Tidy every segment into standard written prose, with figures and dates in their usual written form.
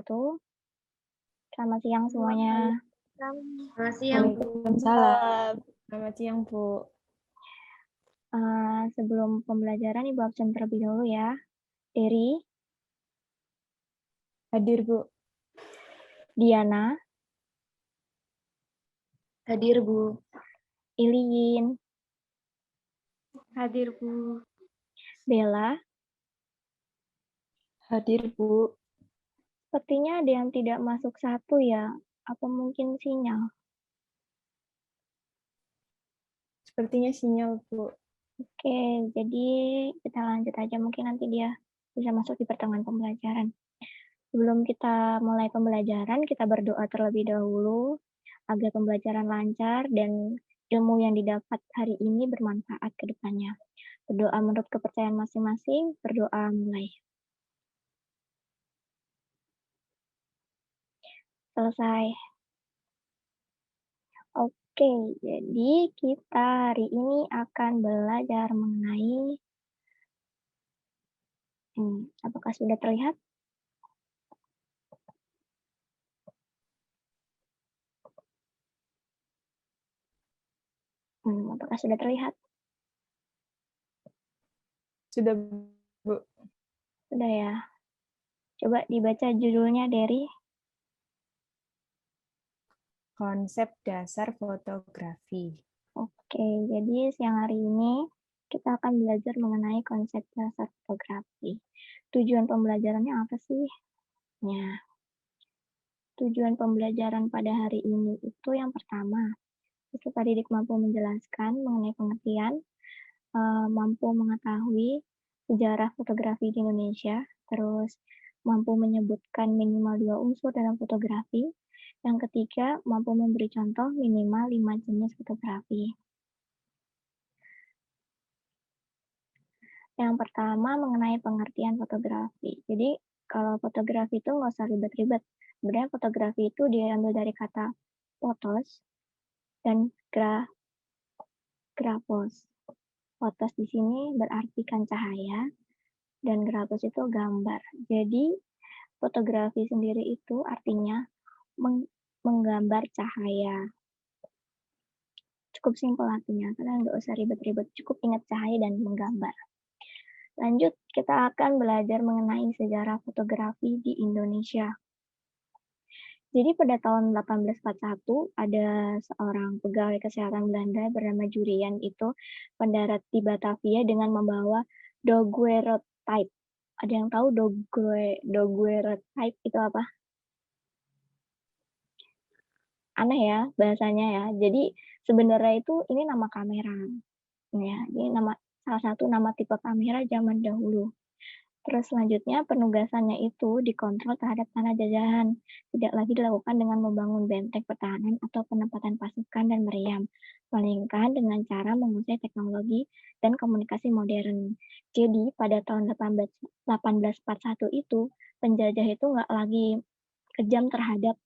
wabarakatuh. Selamat siang semuanya. Selamat siang, Bu. Waalaikumsalam. Selamat siang, Bu. Sebelum pembelajaran Ibu absen terlebih dahulu ya. Dery, Hadir, Bu. Diana, Hadir, Bu. Iliin, Hadir, Bu. Bella. Hadir, Bu. Sepertinya ada yang tidak masuk satu ya. Apa mungkin sinyal? Sepertinya sinyal, Bu. Oke, jadi kita lanjut aja. Mungkin nanti dia bisa masuk di pertengahan pembelajaran. Sebelum kita mulai pembelajaran, kita berdoa terlebih dahulu agar pembelajaran lancar dan ilmu yang didapat hari ini bermanfaat ke depannya. Berdoa menurut kepercayaan masing-masing, berdoa mulai. Selesai. Oke, jadi kita hari ini akan belajar mengenai apakah sudah terlihat? Apakah sudah terlihat? Sudah, Bu. Sudah ya. Coba dibaca judulnya dari Konsep dasar fotografi. Oke, jadi siang hari ini kita akan belajar mengenai konsep dasar fotografi. Tujuan pembelajarannya apa sih? Ya, tujuan pembelajaran pada hari ini itu yang pertama, peserta didik mampu menjelaskan mengenai pengertian, mampu mengetahui sejarah fotografi di Indonesia, terus mampu menyebutkan minimal 2 unsur dalam fotografi. Yang ketiga, mampu memberi contoh minimal 5 jenis fotografi. Yang pertama mengenai pengertian fotografi. Jadi kalau fotografi itu nggak usah ribet-ribet. Sebenarnya fotografi itu diambil dari kata fotos dan grafos. Fotos di sini berartikan cahaya dan grafos itu gambar. Jadi fotografi sendiri itu artinya menggambar cahaya. Cukup simpel artinya, kalian nggak usah ribet-ribet, cukup ingat cahaya dan menggambar. Lanjut, kita akan belajar mengenai sejarah fotografi di Indonesia. Jadi pada tahun 1841 ada seorang pegawai kesehatan Belanda bernama Jurian itu mendarat di Batavia dengan membawa daguerreotype. Ada yang tahu daguerreotype itu apa? Aneh ya bahasanya ya. Jadi sebenarnya itu ini nama kamera. Ya, ini salah satu nama tipe kamera zaman dahulu. Terus selanjutnya penugasannya itu dikontrol terhadap tanah jajahan, tidak lagi dilakukan dengan membangun benteng pertahanan atau penempatan pasukan dan meriam, melainkan dengan cara menguasai teknologi dan komunikasi modern. Jadi pada tahun 1841 itu, penjajah itu nggak lagi kejam terhadap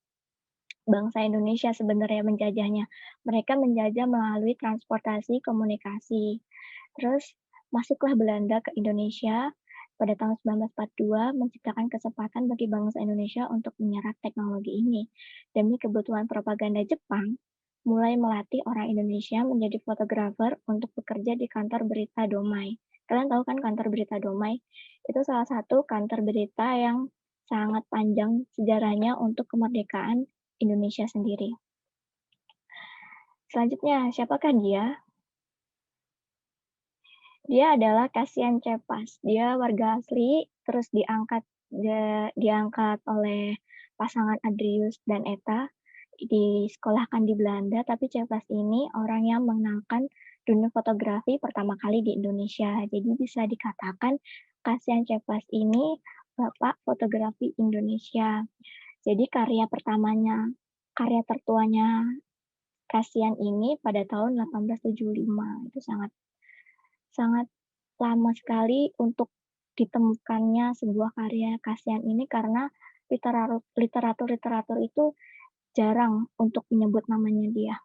bangsa Indonesia sebenarnya menjajahnya. Mereka menjajah melalui transportasi komunikasi. Terus masuklah Belanda ke Indonesia pada tahun 1942 menciptakan kesempatan bagi bangsa Indonesia untuk menyerap teknologi ini. Demi kebutuhan propaganda Jepang, mulai melatih orang Indonesia menjadi fotografer untuk bekerja di kantor berita Domai. Kalian tahu kan kantor berita Domai? Itu salah satu kantor berita yang sangat panjang sejarahnya untuk kemerdekaan Indonesia sendiri. Selanjutnya, siapakah dia? Dia adalah Kasian Cepas. Dia warga asli, terus diangkat oleh pasangan Adrius dan Eta, disekolahkan di Belanda, tapi Cepas ini orang yang mengenalkan dunia fotografi pertama kali di Indonesia. Jadi bisa dikatakan Kasian Cepas ini bapak fotografi Indonesia. Jadi karya tertuanya Kasian ini pada tahun 1875. Itu sangat lama sekali untuk ditemukannya sebuah karya Kasian ini karena literatur itu jarang untuk menyebut namanya dia.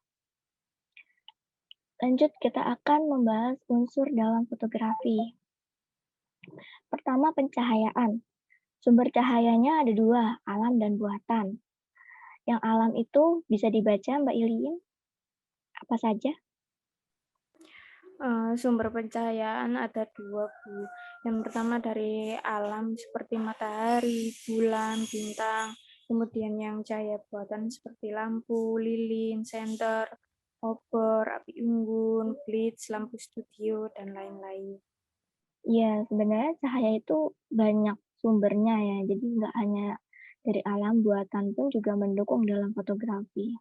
Lanjut, kita akan membahas unsur dalam fotografi. Pertama, pencahayaan. Sumber cahayanya ada dua, alam dan buatan. Yang alam itu bisa dibaca Mbak Iliin? Apa saja? Sumber pencahayaan ada dua, Bu. Yang pertama dari alam seperti matahari, bulan, bintang. Kemudian yang cahaya buatan seperti lampu, lilin, senter, obor, api unggun, blitz, lampu studio, dan lain-lain. Iya, sebenarnya cahaya itu banyak sumbernya ya, jadi nggak hanya dari alam, buatan pun juga mendukung dalam fotografi.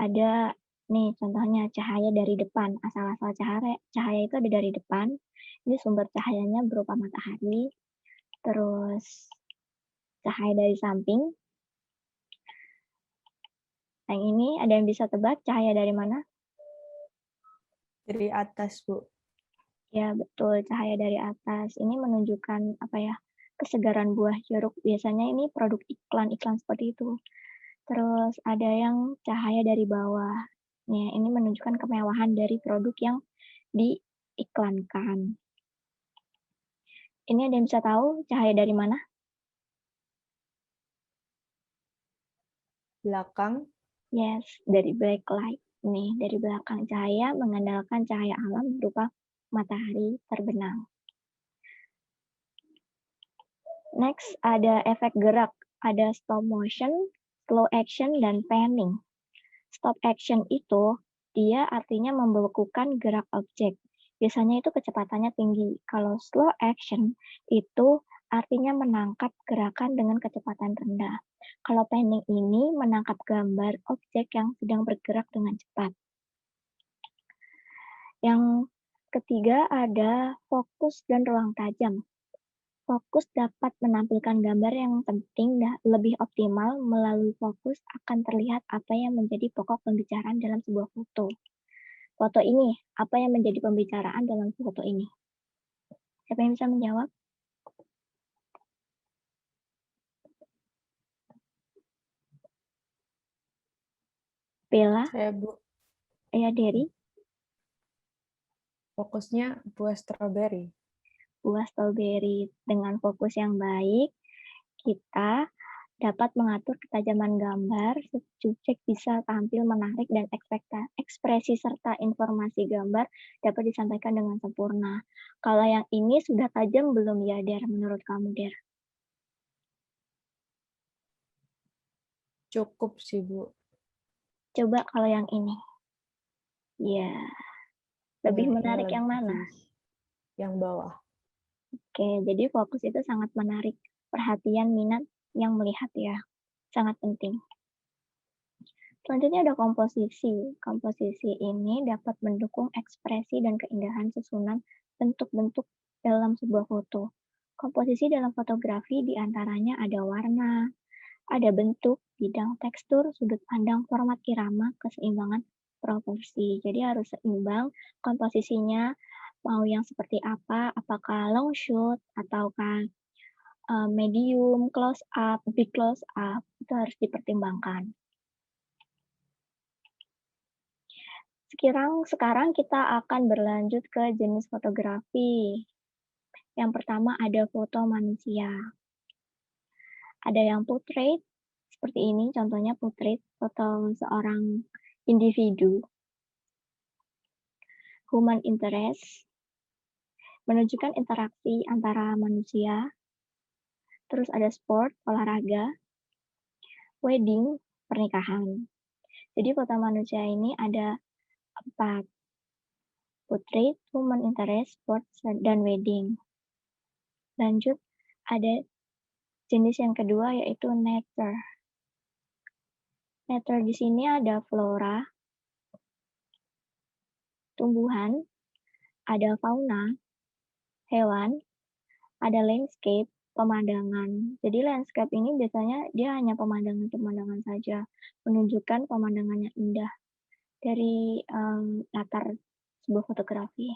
Ada nih contohnya cahaya dari depan, asal-asal cahaya itu ada dari depan, ini sumber cahayanya berupa matahari, terus cahaya dari samping. Yang ini ada yang bisa tebak cahaya dari mana? Dari atas, Bu. Ya, betul, cahaya dari atas. Ini menunjukkan apa ya? Kesegaran buah jeruk. Biasanya ini produk iklan-iklan seperti itu. Terus ada yang cahaya dari bawah. Nih, ini menunjukkan kemewahan dari produk yang diiklankan. Ini ada yang bisa tahu cahaya dari mana? Belakang. Yes, dari backlight. Nih, dari belakang cahaya mengandalkan cahaya alam berupa matahari terbenam. Next, ada efek gerak. Ada stop motion, slow action, dan panning. Stop action itu, dia artinya membekukan gerak objek. Biasanya itu kecepatannya tinggi. Kalau slow action itu artinya menangkap gerakan dengan kecepatan rendah. Kalau panning ini menangkap gambar objek yang sedang bergerak dengan cepat. Yang ketiga ada fokus dan ruang tajam. Fokus dapat menampilkan gambar yang penting dan lebih optimal. Melalui fokus akan terlihat apa yang menjadi pokok pembicaraan dalam sebuah foto. Foto ini, apa yang menjadi pembicaraan dalam foto ini? Siapa yang bisa menjawab? Bella, Saya, Bu. ya Derry, Fokusnya buah stroberi. buah strawberry. Dengan fokus yang baik, kita dapat mengatur ketajaman gambar, subjek bisa tampil menarik dan ekspresi serta informasi gambar dapat disampaikan dengan sempurna. Kalau yang ini sudah tajam belum ya, Der, menurut kamu, Der? Cukup sih, Bu. Coba kalau yang ini. Ya, lebih Ya, menarik ini yang mana? yang bawah. Oke, jadi fokus itu sangat menarik perhatian minat yang melihat ya. Sangat penting. Selanjutnya ada komposisi. Komposisi ini dapat mendukung ekspresi dan keindahan susunan bentuk-bentuk dalam sebuah foto. Komposisi dalam fotografi diantaranya ada warna, ada bentuk, bidang, tekstur, sudut pandang, format irama, keseimbangan, proporsi. Jadi harus seimbang komposisinya, mau yang seperti apa, apakah long shoot, ataukah medium, close up, big close up, itu harus dipertimbangkan. Sekarang kita akan berlanjut ke jenis fotografi. Yang pertama ada foto manusia. Ada yang portrait, seperti ini contohnya portrait, foto seorang individu. Human interest, menunjukkan interaksi antara manusia. Terus ada sport, olahraga. Wedding, pernikahan. Jadi foto manusia ini ada 4. Portrait, human interest, sports, dan wedding. Lanjut, ada jenis yang kedua yaitu nature. Nature di sini ada flora, tumbuhan, ada fauna, hewan, ada landscape, pemandangan. Jadi landscape ini biasanya dia hanya pemandangan-pemandangan saja, menunjukkan pemandangan yang indah dari latar sebuah fotografi.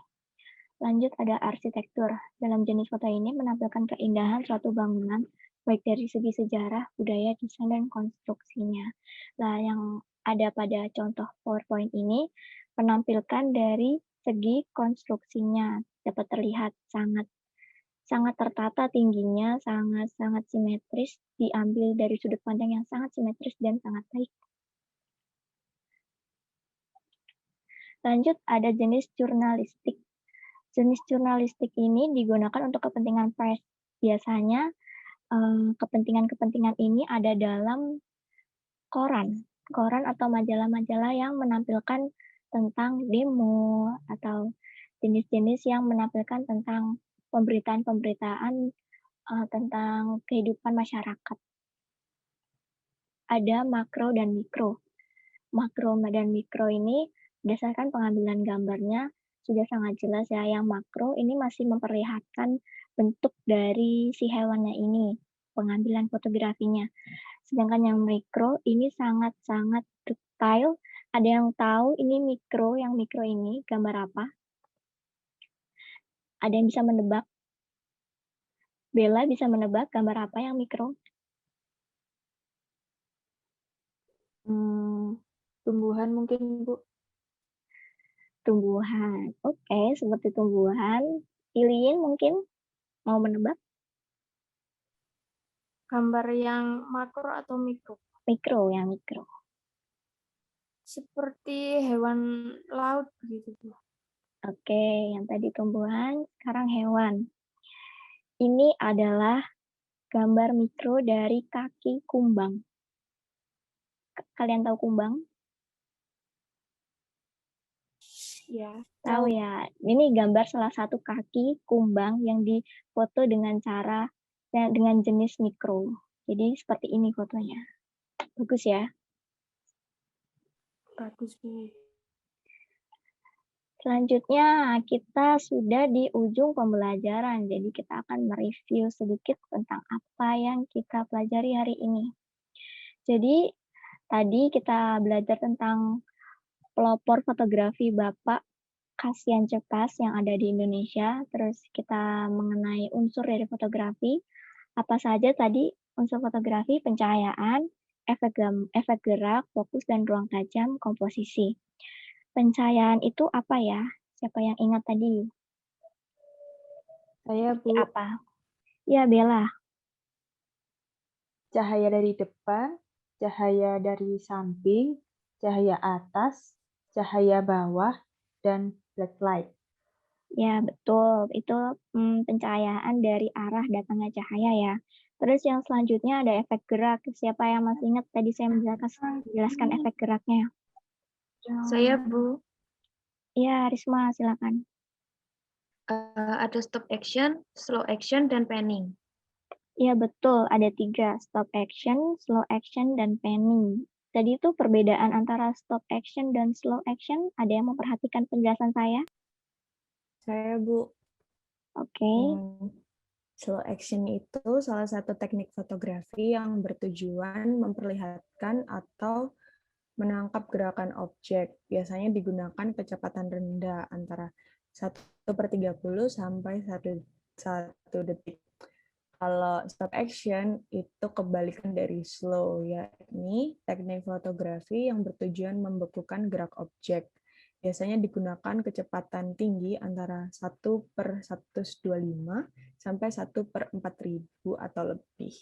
Lanjut ada arsitektur. Dalam jenis foto ini menampilkan keindahan suatu bangunan, baik dari segi sejarah, budaya, desain, dan konstruksinya. Nah, yang ada pada contoh PowerPoint ini menampilkan dari segi konstruksinya. Dapat terlihat sangat sangat tertata tingginya, sangat-sangat simetris, diambil dari sudut pandang yang sangat simetris dan sangat baik. Lanjut, ada jenis jurnalistik. Jenis jurnalistik ini digunakan untuk kepentingan pers. Biasanya kepentingan-kepentingan ini ada dalam koran atau majalah-majalah yang menampilkan tentang demo atau jenis-jenis yang menampilkan tentang pemberitaan-pemberitaan tentang kehidupan masyarakat. Ada makro dan mikro. Makro dan mikro ini berdasarkan pengambilan gambarnya sudah sangat jelas ya. Yang makro ini masih memperlihatkan bentuk dari si hewannya ini, pengambilan fotografinya. Sedangkan yang mikro ini sangat-sangat detail. Ada yang tahu ini mikro, yang mikro ini gambar apa? Ada yang bisa menebak? Bella bisa menebak gambar apa yang mikro? Tumbuhan mungkin, Bu. Tumbuhan. Oke, seperti tumbuhan. Iliin mungkin mau menebak? Gambar yang makro atau mikro? Mikro, yang mikro. Seperti hewan laut gitu, Bu. Oke, yang tadi tumbuhan, sekarang hewan. Ini adalah gambar mikro dari kaki kumbang. Kalian tahu kumbang? Ya, Tahu ya. Ini gambar salah satu kaki kumbang yang difoto dengan jenis mikro. Jadi seperti ini fotonya. Bagus ya. bagus, Bu. Selanjutnya kita sudah di ujung pembelajaran. Jadi kita akan mereview sedikit tentang apa yang kita pelajari hari ini. Jadi tadi kita belajar tentang pelopor fotografi Bapak Kasian Cepas yang ada di Indonesia. Terus kita mengenai unsur dari fotografi. Apa saja tadi unsur fotografi? Pencahayaan, efek gerak, fokus dan ruang tajam, komposisi. Pencahayaan itu apa ya? Siapa yang ingat tadi? Saya, Bu. Apa? Ya, Bella. Cahaya dari depan, cahaya dari samping, cahaya atas, cahaya bawah, dan backlight. Ya, betul. Itu pencahayaan dari arah datangnya cahaya ya. Terus yang selanjutnya ada efek gerak. Siapa yang masih ingat tadi saya menjelaskan efek geraknya? Saya, Bu. Ya, Risma, silakan. Ada stop action, slow action, dan panning. Ya, betul. Ada 3. Stop action, slow action, dan panning. Tadi itu perbedaan antara stop action dan slow action. Ada yang memperhatikan penjelasan saya? Saya, Bu. Oke. Slow action itu salah satu teknik fotografi yang bertujuan memperlihatkan atau menangkap gerakan objek. Biasanya digunakan kecepatan rendah antara 1/30 sampai 1 detik. Kalau stop action itu kebalikan dari slow, yakni teknik fotografi yang bertujuan membekukan gerak objek. Biasanya digunakan kecepatan tinggi antara 1/125 sampai 1/4000 atau lebih.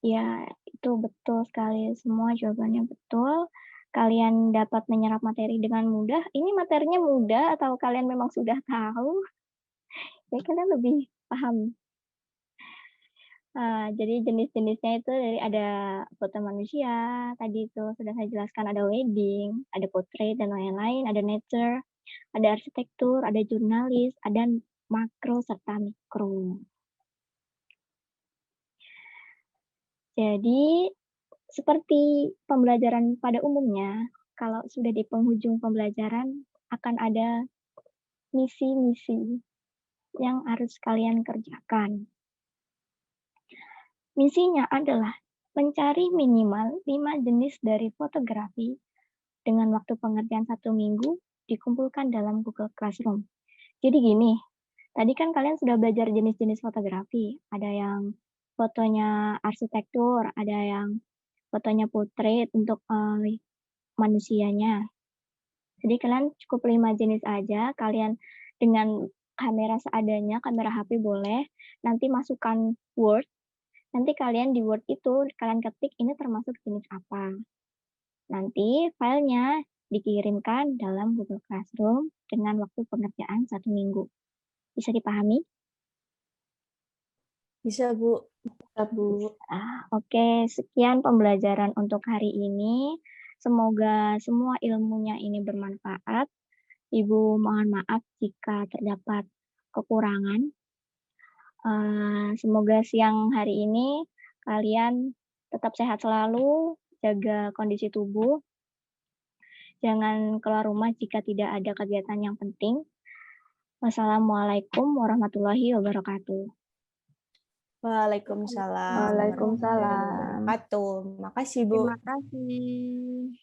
Ya, itu betul sekali. Semua jawabannya betul. Kalian dapat menyerap materi dengan mudah. Ini materinya mudah atau kalian memang sudah tahu? Ya, kalian lebih paham. Jadi jenis-jenisnya itu ada foto manusia, tadi itu sudah saya jelaskan, ada wedding, ada portrait, dan lain-lain, ada nature, ada arsitektur, ada jurnalis, ada makro, serta mikro. Jadi, seperti pembelajaran pada umumnya, kalau sudah di penghujung pembelajaran, akan ada misi-misi yang harus kalian kerjakan. Misinya adalah mencari minimal 5 jenis dari fotografi dengan waktu pengerjaan 1 minggu dikumpulkan dalam Google Classroom. Jadi gini, tadi kan kalian sudah belajar jenis-jenis fotografi. Ada yang fotonya arsitektur, ada yang fotonya portrait untuk manusianya. Jadi kalian cukup 5 jenis aja, kalian dengan kamera seadanya, kamera HP boleh, nanti masukkan Word, nanti kalian di Word itu kalian ketik ini termasuk jenis apa. Nanti filenya dikirimkan dalam Google Classroom dengan waktu pengerjaan 1 minggu. Bisa dipahami? Bisa, Bu. Oke, sekian pembelajaran untuk hari ini. Semoga semua ilmunya ini bermanfaat. Ibu mohon maaf jika terdapat kekurangan. Semoga siang hari ini kalian tetap sehat selalu, jaga kondisi tubuh. Jangan keluar rumah jika tidak ada kegiatan yang penting. Wassalamualaikum warahmatullahi wabarakatuh. Waalaikumsalam warahmatullahi Waalaikumsalam. wabarakatuh. Makasih, Bu. Terima kasih.